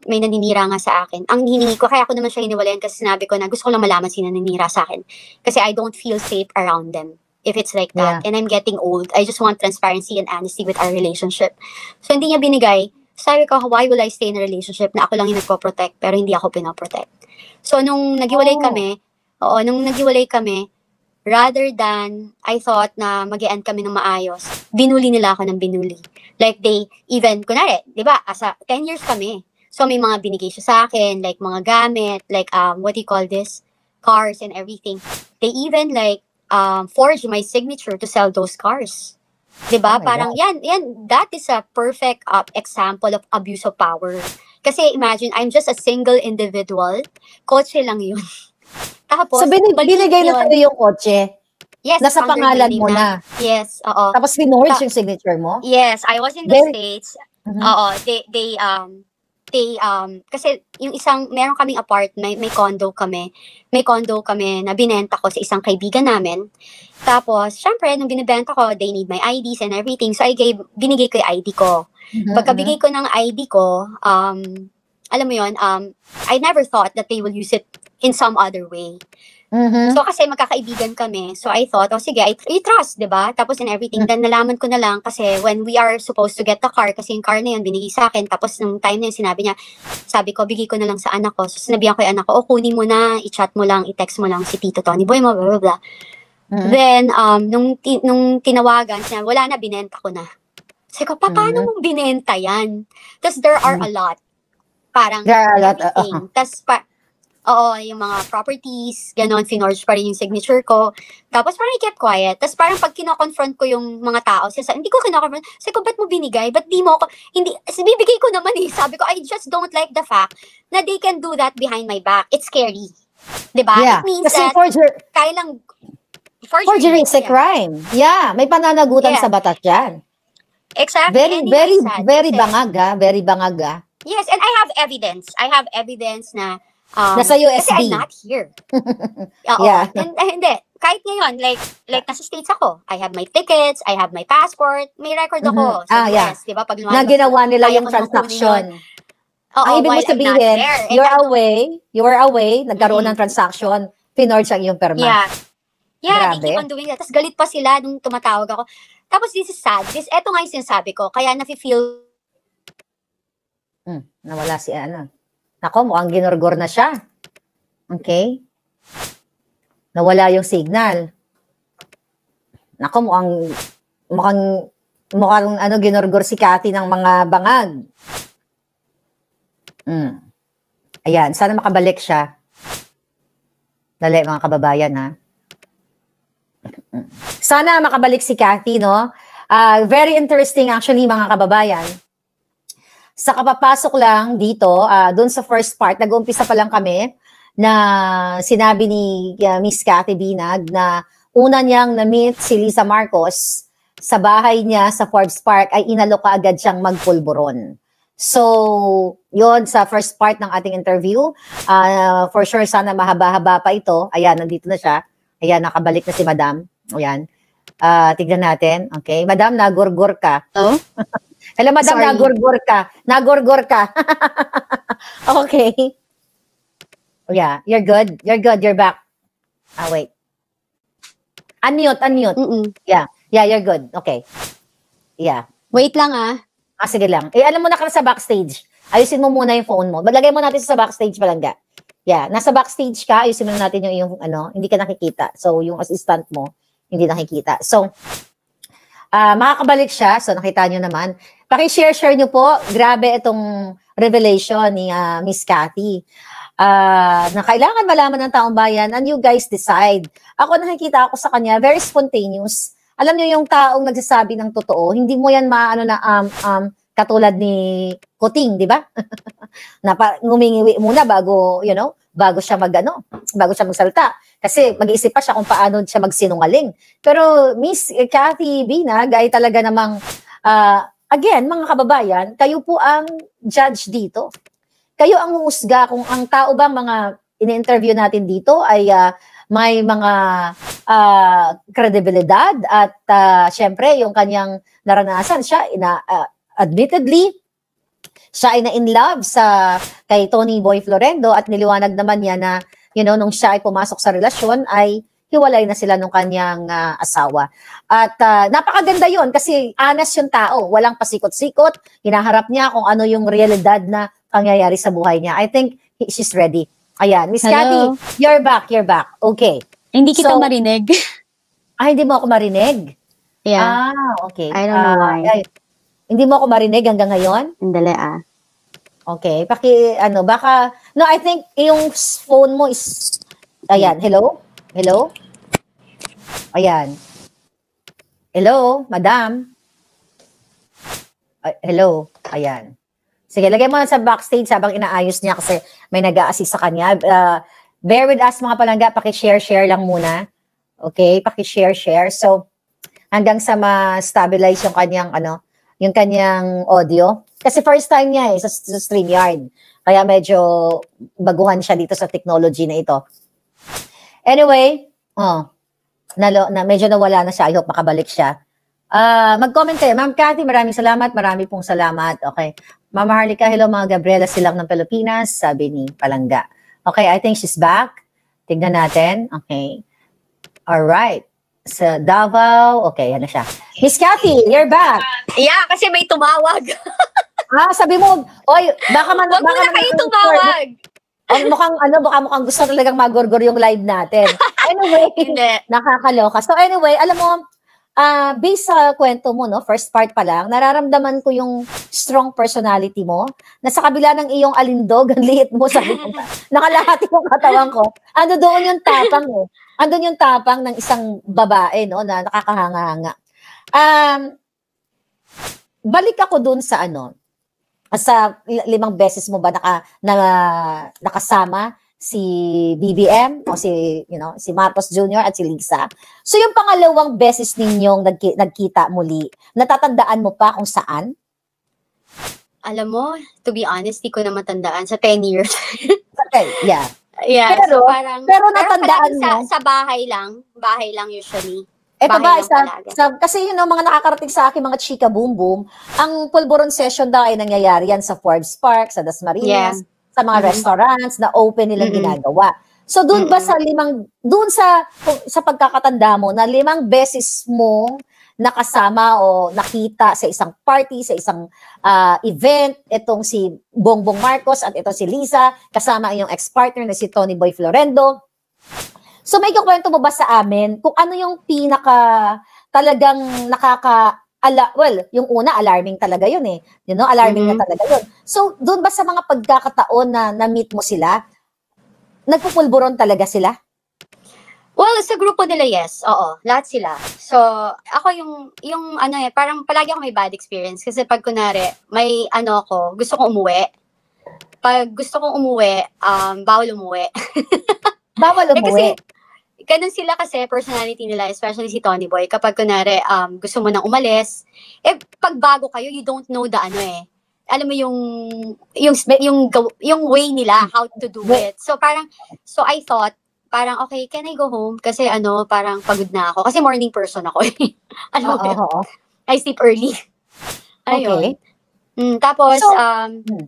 may naninira nga sa akin. Ang hiningi ko, kaya ako naman siya hiniwalayan kasi sinabi ko na gusto ko lang malaman sino naninira sa akin. Kasi I don't feel safe around them if it's like that. Yeah. And I'm getting old. I just want transparency and honesty with our relationship. So, hindi niya binigay. Sabi ko, why will I stay in a relationship na ako lang yung nagpo-protect pero hindi ako pinoprotect? So, nung naghiwalay kami, rather than I thought na mag-e-end kami ng maayos, binuli nila ako ng binuli. Like they even, kunwari, di ba, 10 years kami. So may mga binigay siya sa akin, like mga gamit, like what do you call this? Cars and everything. They even like forged my signature to sell those cars. Di ba? Oh my Parang yan, that is a perfect example of abuse of power. Kasi imagine, I'm just a single individual. Kotse lang yun. Tapos, So, binigay na sa'yo yung kotse? Yes, Nasa under pangalan my name mo na? Yes, oo. Tapos, pinorge yung signature mo? Yes, I was in the States. Mhm. Oo, kasi yung meron kaming apartment, may condo kami. May condo kami na binenta ko sa isang kaibigan namin. Tapos, syempre, nung binibenta ko, they need my IDs and everything. So, binigay ko yung ID ko. Pagkabigay ko ng ID ko, alam mo yun, I never thought that they will use it in some other way. Mhm. So, kasi magkakaibigan kami. So, I thought, sige, I trust, diba? Tapos and everything. Then, nalaman ko na lang kasi when we are supposed to get the car, kasi yung car na yun, binigay sa akin. Tapos, nung time na yun, sabi ko, bigay ko na lang sa anak ko. So, sinabihan ko yung anak ko, kunin mo na, i-chat mo lang, i-text mo lang si Tito Tony Boy mo, blah, blah, blah. Then, nung tinawagan, sinabi, wala na, binenta ko na. Sabi ko, paano mong binenta yan? Tapos, there are a lot. Parang, There are a lot, everything. Tapos, yung mga properties, gano'n, finorge pa rin yung signature ko. Tapos parang I kept quiet. Tapos parang pag kino-confront ko yung mga tao, hindi ko kino-confront. Sabi ko, ba't mo binigay? Ba't di mo ako? Hindi, bibigay ko naman eh. Sabi ko, I just don't like the fact na they can do that behind my back. It's scary. Diba? Yeah. It means Kasi that kaya lang, forgery is a crime. Yeah. May pananagutan sa batas yan. Exactly. Very bangag ah. Yes, and I have evidence na nasa USB. Kasi I'm not here. Yeah. And, hindi. Kahit ngayon, like nasa States ako. I have my tickets, I have my passport, may record ako sa US, di ba? Pag na ginawa nila yung transaction. Ang ibig mo sabihin, you were away, nagkaroon ng transaction, pinorge ang iyong perma. Yeah, they keep on doing that. Tapos galit pa sila nung tumatawag ako. Tapos this is sad. Eto nga yung sinasabi ko. Kaya nafe-feel nawala si Ana. Nako, mukhang ginorgor na siya. Okay? Nawala yung signal. Nako, mukhang ginorgor si Cathy ng mga bangag. Ayan, sana makabalik siya. Dali, mga kababayan, ha? Sana makabalik si Cathy, no? Very interesting, actually, mga kababayan. Sa kapapasok lang dito, doon sa first part, nag-uumpisa pa lang kami na sinabi ni Miss Cathy Binag na una niyang na-meet si Lisa Marcos sa bahay niya sa Forbes Park ay inalok agad siyang magpulburon. So, yon sa first part ng ating interview. For sure, sana mahaba-haba pa ito. Ayan, nandito na siya. Ayan, nakabalik na si Madam. Ayan. Tignan natin. Okay. Madam, nagurgur ka. Oh? Hello, Madam, nagurgur ka. Okay. Oh, yeah, you're good. You're back. Wait. Unmute. Yeah, you're good. Okay. Yeah. Wait lang sige lang. Alam mo na ka sa backstage. Ayusin mo muna yung phone mo. Maglagay mo natin sa backstage palangga. Yeah, nasa backstage ka, ayusin mo natin yung hindi ka nakikita. So, yung assistant mo, hindi nakikita. So, makakabalik siya. So, nakita nyo naman. Paki-share nyo po. Grabe itong revelation ni Miss Cathy. Na kailangan malaman ng taong bayan and you guys decide. Ako nakikita ako sa kanya, very spontaneous. Alam nyo yung taong nagsasabi ng totoo, hindi mo yan katulad ni Kuting, di ba? Na ngumingiwi muna bago siya magsalita. Kasi mag-iisip pa siya kung paano siya magsinungaling. Pero Miss Cathy Binag ay talaga namang, again, mga kababayan, kayo po ang judge dito. Kayo ang humusga kung ang tao bang mga in-interview natin dito ay may mga kredibilidad at syempre yung kanyang naranasan siya admittedly siya ay na in love kay Tony Boy Florendo at niliwanag naman niya na, nung siya ay pumasok sa relasyon ay hiwalay na sila nung kanyang asawa. At napakaganda yon kasi honest yung tao, walang pasikot-sikot, hinaharap niya kung ano yung realidad na pangyayari sa buhay niya. I think she's ready. Ayan, Miss Hello. Cathy, you're back. Okay. Hindi kita marinig. Hindi mo ako marinig? Yeah. Okay. I don't know why. Hindi mo ako marinig hanggang ngayon? Andali Okay. No, I think yung phone mo is, ayan, hello? Ayan. Hello, madam? Hello? Ayan. Sige, lagay mo na sa backstage habang inaayos niya kasi may nag-a-assist sa kanya. Bear with us mga palangga, paki-share lang muna. Okay, paki-share. So, hanggang sa ma-stabilize yung kanyang audio. Kasi first time niya sa StreamYard. Kaya medyo baguhan siya dito sa technology na ito. Anyway, medyo nawala na siya. I hope makabalik siya. Mag-comment kayo. Ma'am Cathy, maraming salamat. Marami pong salamat. Okay. Ma'am Harlika, hello mga Gabriela Silang ng Pilipinas, sabi ni Palangga. Okay, I think she's back. Tignan natin. Okay. Alright. Sa Davao. Okay, yan na siya. Miss Cathy, you're back. Yeah, kasi may tumawag. Sabi mo, oy, baka Wag mo na kayo tumawag. Mukhang gusto talagang magorgor yung live natin. Anyway, Hindi. nakakaloka. So anyway, alam mo, based sa kwento mo, no, first part pa lang, nararamdaman ko yung strong personality mo, na sa kabila ng iyong alindog, ang liit mo, sabi ko, nakalahati yung katawan ko. Doon yung tapang, andun yung tapang ng isang babae, no, na nakakahanga-hanga. Balik ako doon sa sa 5 beses mo ba nakasama si BBM o si Marcos Jr. at si Lisa. So yung pangalawang beses ninyong nagkita muli, natatandaan mo pa kung saan? Alam mo, to be honest, di ko na matandaan sa 10 years. Okay, yeah. Yeah, Pero palagi natandaan mo? sa bahay lang usually. Ito ba, Bahay lang talaga. kasi mga nakakarating sa akin, mga chika boom boom, ang pulburon session daw ay nangyayari yan sa Forbes Park, sa Dasmariñas, sa mga restaurants na open nilang ginagawa. So doon ba sa sa pagkakatanda mo na 5 beses mo nakasama o nakita sa isang party, sa isang event, itong si Bongbong Marcos at itong si Lisa, kasama ang iyong ex-partner na si Tony Boy Florendo. So may kukwento mo ba sa amin kung ano yung talagang yung una, alarming talaga yun eh. Alarming na talaga yun. So, doon ba sa mga pagkakataon na na-meet mo sila, nagpupulburon talaga sila? Well, sa grupo nila, yes. Oo, lahat sila. So, ako parang palagi ako may bad experience. Kasi pag kunwari, may gusto kong umuwi. Pag gusto kong umuwi, bawal umuwi. Bawal umuwi? Ganun sila kasi, personality nila, especially si Tony Boy, kapag kunwari, gusto mo nang umalis, pag bago kayo, you don't know the alam mo yung way nila, how to do it. So I thought, parang, okay, can I go home? Kasi parang pagod na ako. Kasi morning person ako. Alam mo, I sleep early. Ayun. Okay. Tapos,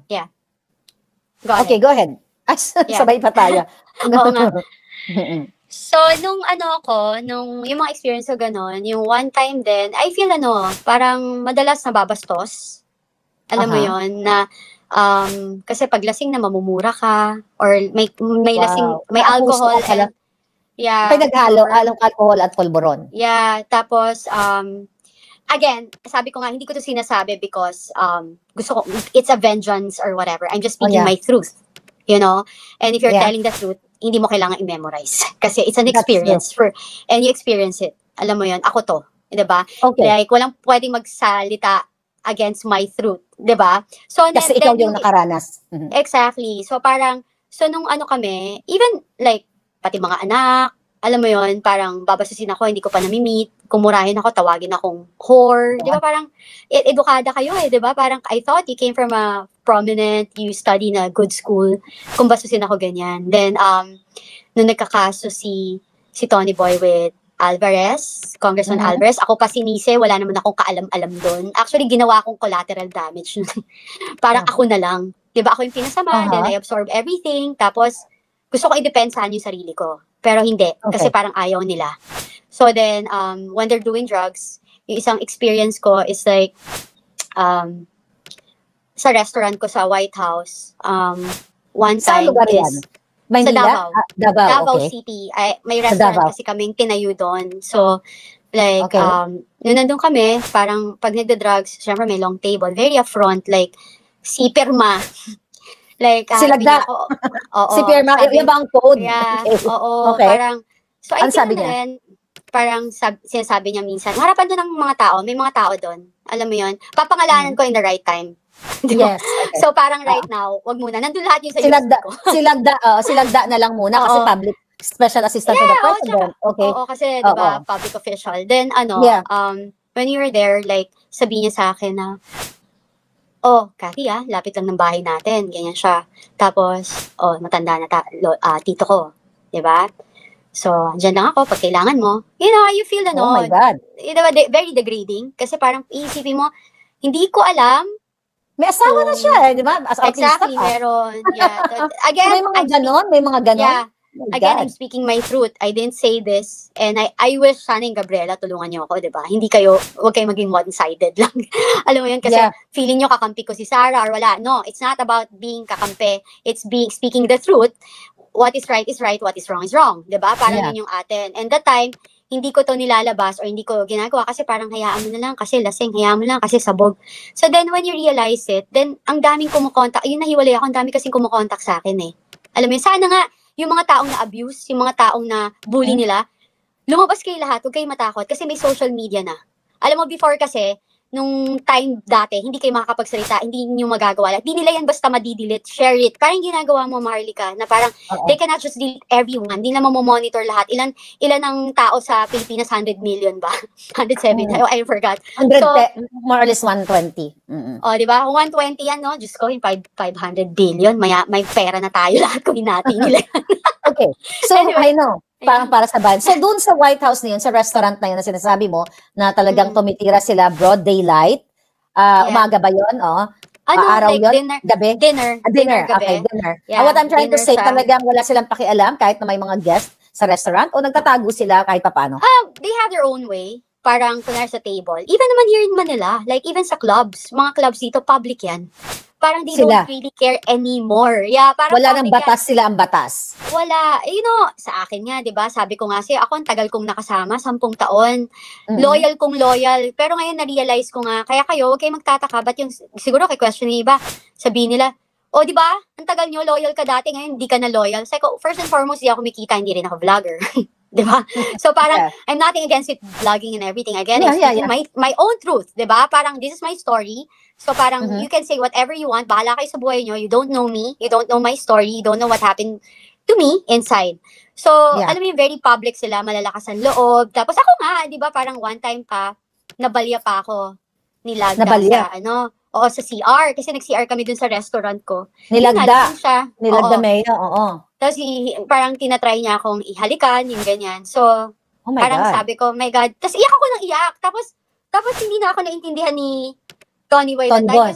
yeah. Go ahead. Sabay pa tayo. Oo nga. So, nung yung mga experience ko gano'n, yung one time din, I feel parang madalas nababastos. Alam mo yon na, kasi pag lasing na mamumura ka, or may alcohol. Yeah. Kaya naghalo-halong alcohol at pulburon. Yeah, tapos, again, sabi ko nga, hindi ko to sinasabi because, gusto ko, it's a vengeance or whatever. I'm just speaking my truth. And if you're telling the truth, hindi mo kailangan i-memorize. Kasi it's an experience and you experience it. Alam mo yon, ako to. Diba? Okay. Like, walang pwedeng magsalita against my truth. Diba? So, kasi ikaw yung nakaranas. Exactly. So, parang, nung kami, even like, pati mga anak, alam mo yon, parang babasusin ako, hindi ko pa nami-meet, kumurahin ako, tawagin akong whore. Di ba parang, edukada kayo di ba? Parang, I thought you came from a prominent, you study in a good school, kung basusin ako ganyan. Then, nung nagkakaso si Tony Boy with Alvarez, Congressman Mhm. Alvarez. Ako pa sinise, wala naman akong kaalam-alam doon. Actually, ginawa akong collateral damage. Parang ako na lang. 'Di ba? Ako yung pinasama, then I absorb everything. Tapos, gusto ko i-depensahan yung sarili ko. Pero hindi, kasi Okay. parang ayaw nila. So then, when they're doing drugs, yung isang experience ko is like, sa restaurant ko sa White House, one Saan time lugar is yan? Maynila? Davao. Davao, Davao okay. City. Ay, may Sa restaurant Davao. kasi kaming tinayo doon. So, like, Okay. nung nandun kami, parang pag nagda-drugs, syempre may long table, very upfront, like, si Pirma. Like, Si harapin Lagda. niya ako. Oo. Si Pirma, sabi- yung bang code? Yeah, Okay. oo. Okay. Parang, so I Ano think sabi ano niya? rin, parang sinasabi niya minsan, harapan doon ng mga tao, may mga tao doon. Alam mo yun? Papangalanan ko in the right time. Di ba? Yes. Okay. So parang right now, wag muna. Nandun lahat yung sa Si Lagda, ko. si Lagda na lang muna kasi Oo. public special assistant to the Oo, president. Okay. Oo, kasi, di ba, Oo. public official. Then, Yeah. when you were there, like, sabihin niya sa akin na, oh, Cathy, lapit lang ng bahay natin. Ganyan siya. Tapos, oh, matanda na tito ko. Di ba? So, dyan lang ako pag kailangan mo. You know, you feel, Oh my God. you know, very degrading. Kasi parang iisipin mo, hindi ko alam. May asawa na siya, di ba? As artista Exactly, ka. meron. Yeah. So, Again, may mga ganon? May mga ganon? yeah. Oh my Again, God. I'm speaking my truth. I didn't say this. And I wish sana yung Gabriela, tulungan niyo ako, di ba? Hindi huwag kayo maging one-sided lang. Alam mo yun, kasi Yeah. feeling niyo kakampi ko si Sarah or wala. No, it's not about being kakampi. It's speaking the truth. What is right, what is wrong. Di ba? Parang Yeah. yun yung atin. And that time, hindi ko to nilalabas or hindi ko ginagawa kasi parang hayaan mo na lang kasi lasing, hayaan mo lang kasi sabog. So then, when you realize it, then ang daming kumukontak, yun nahiwalay ako, ang dami kasing kumukontak sa akin eh. Alam mo yun, sana nga, yung mga taong na-abuse, yung mga taong na bully nila, lumabas kayo lahat, huwag kayo matakot kasi may social media na. Alam mo, before kasi, nung time dati, hindi kayo makakapagsalita, hindi nyo magagawa. Hindi nila yan basta madidelete, share it. Parang ginagawa mo, Maharlika, na parang they cannot just delete everyone. Hindi na monitor lahat. Ilan ang tao sa Pilipinas? 100 million ba? 107, I forgot. 100, So, more or less 120. O, di ba? 120 yan, no? Diyos ko, yung 500 billion. May pera na tayo lahat kung hinati nila. Okay. So, Anyway. I know. Parang para sa bayan. So, doon sa White House na yun, sa restaurant na yun na sinasabi mo, na talagang tumitira sila broad daylight. Yeah. Umaga ba yun? Oh. Ano, Araw like yun? dinner. Gabi? Dinner. Dinner. gabi. Okay, dinner. Yeah, What I'm trying to dinner say, siya. talagang wala silang pakialam kahit na may mga guests sa restaurant o nagtatago sila kahit papano? They have their own way. Parang kunwari sa table. Even naman here in Manila, like even sa clubs, mga clubs dito, public yan. Parang they Sila. don't really care anymore. Yeah, parang Wala ng public batas, sila ang batas. yan. Wala. You know, sa akin nga, di ba? Sabi ko nga ako ang tagal kong nakasama, 10 taon. Loyal kong loyal. Pero ngayon na-realize ko nga, kaya kayo, huwag kayong magtataka. Ba't yung, siguro kay question ng iba, sabihin nila, di ba? Ang tagal nyo, loyal ka dati, ngayon hindi ka na loyal. Sabi ko, first and foremost, di ako kumikita, hindi rin ako vlogger. Di ba? So parang, Yeah. I'm nothing against it, vlogging and everything. Again, Yeah, I'm yeah, speaking my own truth. Di ba? Parang, this is my story. So parang, you can say whatever you want. Bahala kayo sa buhay nyo. You don't know me. You don't know my story. You don't know what happened to me inside. So, Yeah. alam mo yung very public sila, malalakas ang loob. Tapos ako nga, di ba, parang one time pa, nabalya pa ako. Nilagda Nabalya? sa CR. Kasi nag-CR kami dun sa restaurant ko. Nilagda. Yun, siya. Nilagda Oo. Mayo, oo. Tapos parang tinatry niya akong ihalikan, yung ganyan. So, Oh my parang God. sabi ko, my God. Tapos iyak ako ng iyak. Tapos hindi na ako naintindihan ni Tony Boy. Ton Boy. Dahil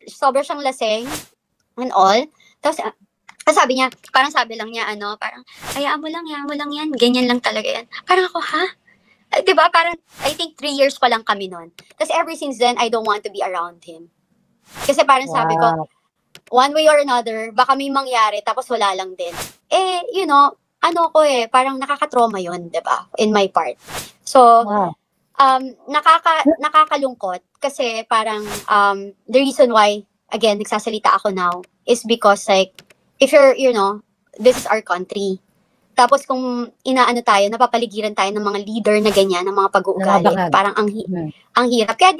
sobra siyang lasing and all. Tapos sabi niya, parang sabi lang niya, parang, hayaan mo lang yan. Ganyan lang talaga yan. Parang ako, ha? Diba? Parang, I think 3 years pa lang kami nun. Tapos ever since then, I don't want to be around him. Kasi parang sabi ko, Wow. one way or another, baka may mangyari, tapos wala lang din. You know, parang nakaka-trauma yun, diba? In my part. So, Wow. nakakalungkot kasi parang the reason why again nagsasalita ako now is because like if this is our country, tapos kung inaano tayo, napapaligiran tayo ng mga leader na ganyan, ng mga pag-uugali, Nababangag. parang ang hirap. Kaya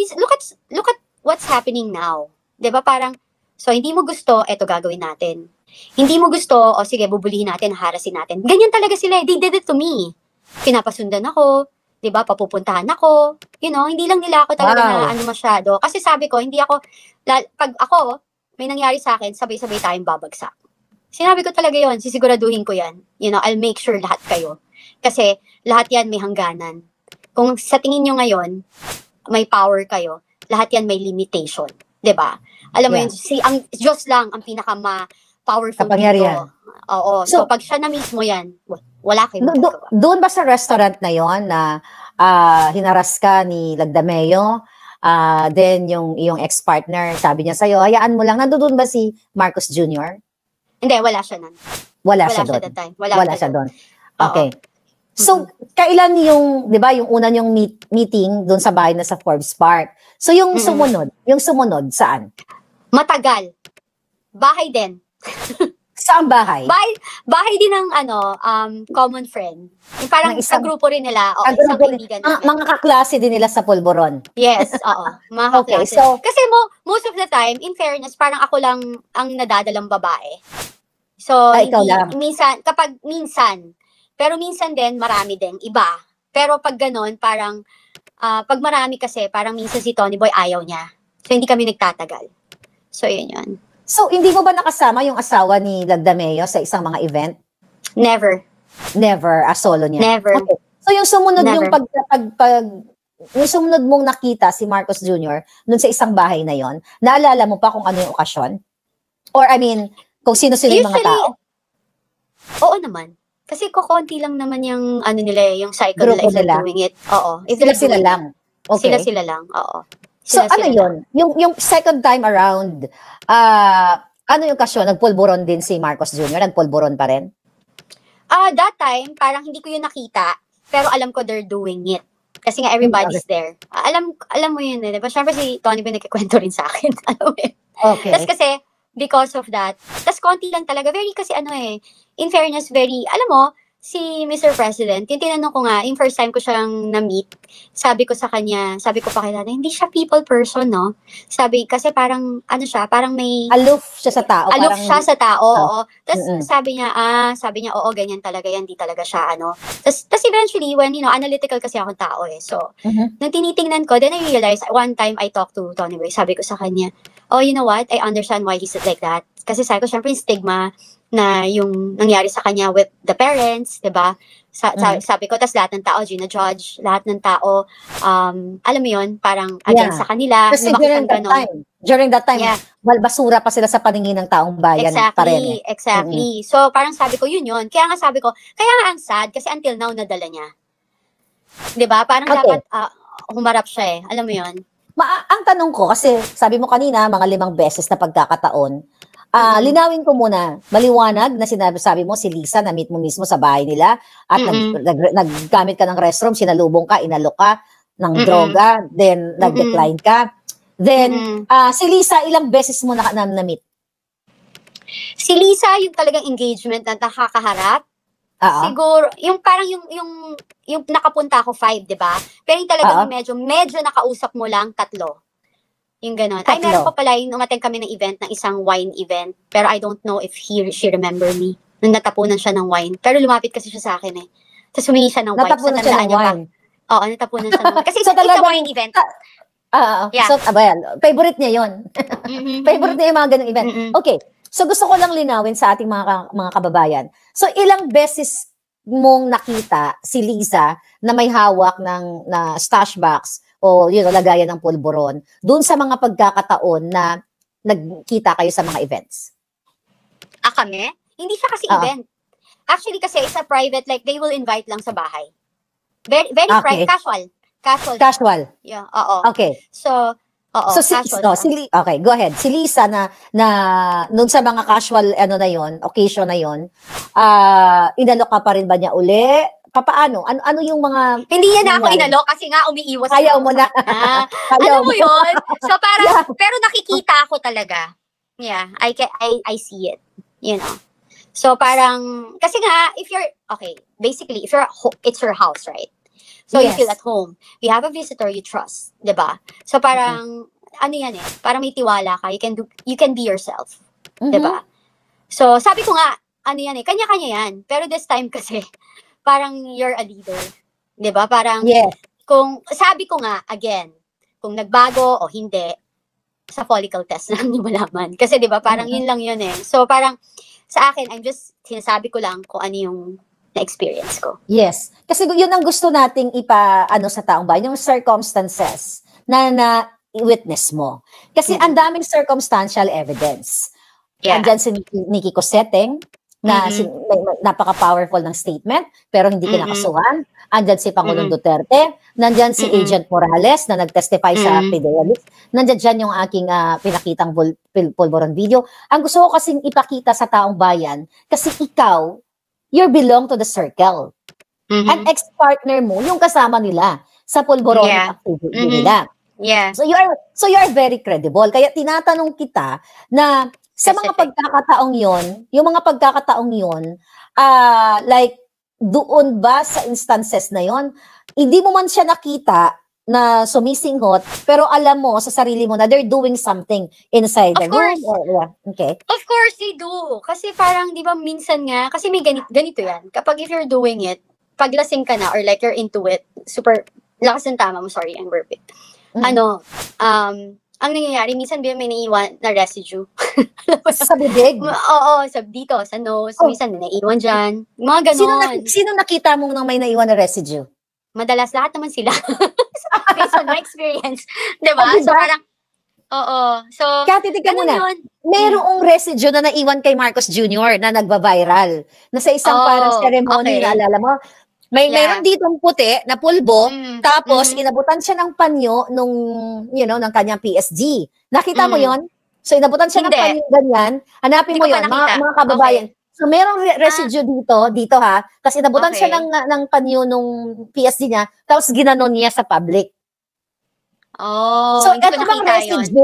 look at what's happening now, 'di ba? Parang so hindi mo gusto, eto gagawin natin. Hindi mo gusto, sige, bubulihin natin, harasin natin. Ganyan talaga sila. They did it to me. Pinapasundan ako, 'di ba? Papupuntahan ako. You know, hindi lang nila ako talaga Wow. na masyado. Kasi sabi ko, pag ako, may nangyari sa akin, sabay-sabay tayong babagsak. Sinabi ko talaga yon, sisiguraduhin ko yan. You know, I'll make sure lahat kayo. Kasi lahat yan may hangganan. Kung sa tingin nyo ngayon, may power kayo, lahat yan may limitation. 'Di ba? Alam mo Yeah. yun, ang Diyos lang ang pinaka-powerful Kapangyarihan. dito. Oo. So, So, pag siya na mismo yan, wala kayong magagawa. doon ba sa restaurant na yon na hinaras ka ni Lagdameo, then yung ex-partner, sabi niya sa'yo, hayaan mo lang, nandoon ba si Marcos Jr.? Hindi, wala siya nun. Wala Wala siya siya doon. that time. Wala siya doon. Oo. Okay. So, kailan yung, di ba, yung una yung meeting doon sa bahay na sa Forbes Park? So, yung sumunod, saan? Matagal. Bahay din. Saan bahay? Bahay din ng common friend. Yung parang Ng sa grupo rin nila. O, Ang isang grupo kaibigan mga, namin. mga kaklase din nila sa Pulburon. Yes, oo. Mga Okay, kaklase. so- Kasi most of the time, in fairness, parang ako lang ang nadadalang babae. So, Ikaw lang. minsan. Pero minsan din, marami din, iba. Pero pag ganun, parang, pag marami kasi, parang minsan si Tony Boy ayaw niya. So, hindi kami nagtatagal. So, yun. So, hindi mo ba nakasama yung asawa ni Lagdameo sa isang mga event? Never. Never, solo niya? Never. Okay. So, yung sumunod Never. yung sumunod mong nakita si Marcos Jr. dun sa isang bahay na yon, naalala mo pa kung ano yung okasyon? Or, I mean, kung sino-sino yung mga tao? Oo naman. Kasi kukonti lang naman yung nila, yung cycle Grupo nila if they're nila. doing it. Oo. If Sila they're doing lang. it, Okay. Sila lang. Oo. So, Sila ano lang. yun? Yung second time around, ano yung kasyon? Nagpulburon din si Marcos Jr.? Nagpulburon pa rin? That time, parang hindi ko yun nakita, pero alam ko they're doing it. Kasi nga everybody's there. Alam mo yun eh. Diba? Siyempre si Tony ba nagkikwento rin sa akin. Alam mo yun. Okay. Tapos kasi, because of that, tas konti lang talaga, very kasi in fairness, very, alam mo, si Mr. President, yung tinanong ko nga, yung first time ko siyang na-meet, sabi ko pa kay nanay, hindi siya people person, no? Sabi, kasi parang, parang may, Aloof siya sa tao. aloof parang, siya sa tao, oo. Tapos Mm-mm. sabi niya, oo, ganyan talaga yan, di talaga siya, Tapos eventually, when, analytical kasi akong tao eh. So, Mhm. nung tinitingnan ko, then I realized, one time I talked to Tony Boy, sabi ko sa kanya, oh, you know what, I understand why he's like that. Kasi sabi ko, syempre yung stigma na yung nangyari sa kanya with the parents, di ba? Sabi ko, tas lahat ng tao, Gina Judge, lahat ng tao, alam mo yun, parang against sa kanila, Kasi lumaki during siyang ganon. during that time, Yeah. basura pa sila sa paningin ng taong bayan pa rin. Exactly. So, parang sabi ko, yun. Kaya nga sabi ko, kaya nga ang sad, kasi until now, nadala niya. Di ba? Parang Okay. dapat humarap siya eh. Alam mo yun? Ang tanong ko, kasi sabi mo kanina, mga 5 beses na pagkakataon, linawin ko muna, maliwanag na sabi mo si Lisa, na-meet mo mismo sa bahay nila, at naggamit ka ng restroom, sinalubong ka, inalok ka ng droga, then nag-decline ka. Then, si Lisa, ilang beses mo na-meet? Si Lisa, yung talagang engagement na nakakaharap, siguro, yung parang yung nakapunta ako 5, di ba? Pero yung talagang medyo nakausap mo lang 3. Yung gano'n. Ay, meron pa pala yung umattend kami ng event, ng isang wine event. Pero I don't know if she remember me. Nung natapunan siya ng wine. Pero lumapit kasi siya sa akin eh. Tapos humingi siya ng wine. Natapunan siya ng wine? Oo, natapunan siya ng wine. Kasi So, it's a wine event. Yeah. So, favorite niya yun. Favorite niya yung mga ganung event. Okay. So, gusto ko lang linawin sa ating mga kababayan. So, ilang beses mong nakita si Lisa na may hawak na stash box o lagayan ng pulburon doon sa mga pagkakataon na nagkita kayo sa mga events? Kami? Hindi siya kasi event. Actually, kasi it's a private, like, they will invite lang sa bahay. Very private, casual. Yeah, oo. Okay. So, okay, go ahead. Si Lisa na nung sa mga casual na yon, occasion na yon, inalok ka pa rin ba niya uli? Paano? Ano yung mga... Hindi niya na ako inalok kasi nga umiiwas. Ayaw mo na. Alam mo yun? So parang, pero nakikita ako talaga. Yeah, I see it. You know? So parang, kasi nga, basically, it's your house, right? So you feel at home. You have a visitor you trust, 'di ba? So parang ano 'yan eh, parang may tiwala ka. You can be yourself, 'di ba? So sabi ko nga, ano 'yan eh, kanya-kanya 'yan. Pero this time kasi parang you're a leader, 'di ba? Parang kung sabi ko nga again, kung nagbago o hindi sa follicle test lang niyo malaman. Kasi 'di ba, parang yun lang yun eh. So parang sa akin, I'm just sinasabi ko lang kung ano yung na experience ko. Yes. Kasi yun ang gusto nating ano sa taong bayan, yung circumstances na witness mo. Kasi ang daming circumstantial evidence. Yeah. Andyan si Nikki Cosseteng, na napaka-powerful ng statement, pero hindi kinakasuhan. Andyan si Pangulong Duterte, nandyan si Agent Morales na nag-testify sa Fidelis. Nandyan dyan yung aking pinakitang pulburon video. Ang gusto ko kasing ipakita sa taong bayan, kasi ikaw, you belong to the circle. At ex-partner mo, yung kasama nila sa pulburon activity nila. Yeah. So you are very credible. Kaya tinatanong kita na sa mga pagkakataong yon, yung mga pagkakataong yon, like doon ba sa instances na yon, hindi mo man siya nakita na sumisinghot, pero alam mo sa sarili mo na they're doing something inside the room? Okay. Of course they do. Kasi parang, di ba, minsan nga, kasi may ganito yan. Kapag if you're doing it, paglasing ka na or like you're into it, super, lakas ng tama mo, sorry, I'm burping. Ang nangyayari, minsan may naiiwan na residue. Sa bibig? Oo, dito, sa nose. Minsan may naiiwan dyan. Mga ganon. Sino nakita mo nang may naiwan na residue? Madalas, lahat naman sila. Based on my experience. Diba? So parang, So, Kaya titignan mo na, merong residue na naiwan kay Marcos Jr. na nagba-viral. Na sa isang parang ceremony, naalala mo? Mayroon ditong puti na pulbo, tapos inabutan siya ng panyo nung, ng kanyang PSG. Nakita mo yon? So inabutan siya ng panyo ganyan. Hanapin mo yon, mga kababayan. So merong residue dito ha. Kasi inabutan siya ng panyo nung PSG niya, tapos ginanon niya sa public. Oh, so hindi ko eto bang nakita yun. residue